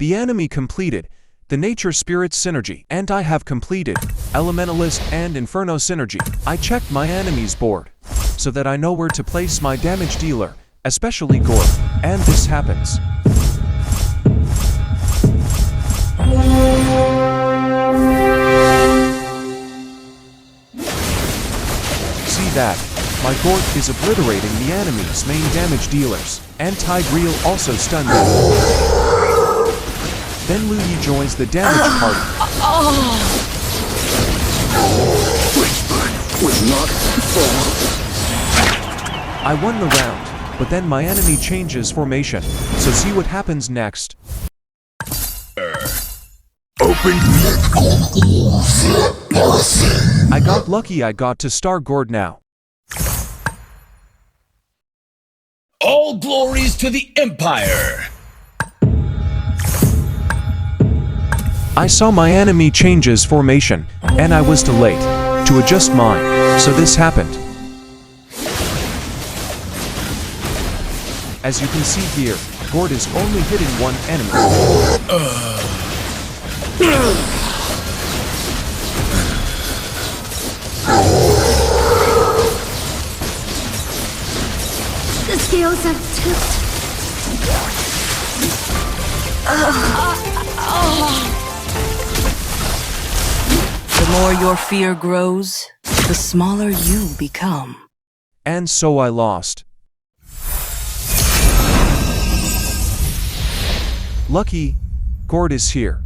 The enemy completed the Nature Spirit synergy, and I have completed Elementalist and Inferno synergy. I checked my enemy's board so that I know where to place my damage dealer, especially Gord, and this happens. See that? My Gord is obliterating the enemy's main damage dealers. Anti-Greel also stunned them. Then Luyi joins the damage party. I won the round, but then my enemy changes formation, so see what happens next. I got lucky. I got to star Gord now. All glories to the Empire! I saw my enemy changes formation, and I was too late to adjust mine, so this happened. As you can see here, Gord is only hitting one enemy. The scales have tipped. The more your fear grows, the smaller you become. And so I lost. Lucky, Gord is here.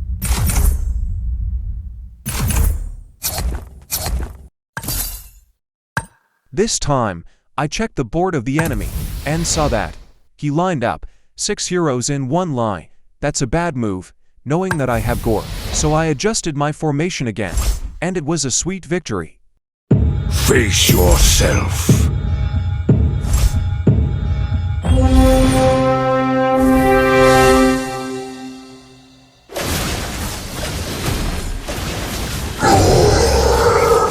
This time, I checked the board of the enemy, and saw that he lined up 6 heroes in one line. That's a bad move, knowing that I have Gord. So I adjusted my formation again, and it was a sweet victory. Face yourself.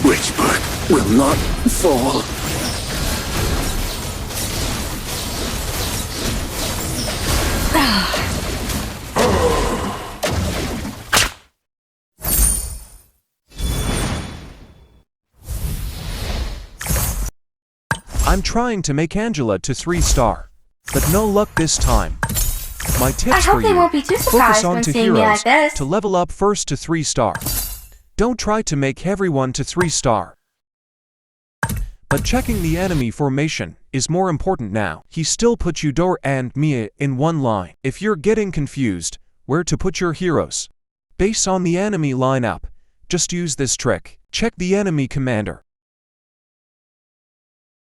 Which bird will not fall? I'm trying to make Angela to 3-star, but no luck this time. My tips for you: won't be too focus surprised on when to seeing me heroes like this. to level up first to 3-star. Don't try to make everyone to 3-star. But checking the enemy formation is more important now. He still put Eudora and Mia in one line. If you're getting confused where to put your heroes based on the enemy lineup, just use this trick. Check the enemy commander.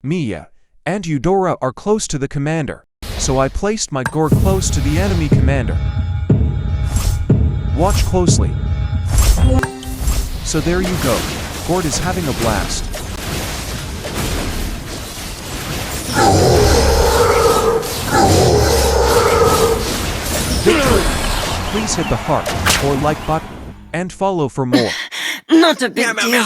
Mia and Eudora are close to the commander, so I placed my Gord close to the enemy commander. Watch closely. So there you go. Gord is having a blast. Victory! Please hit the heart or like button and follow for more. Not a big deal.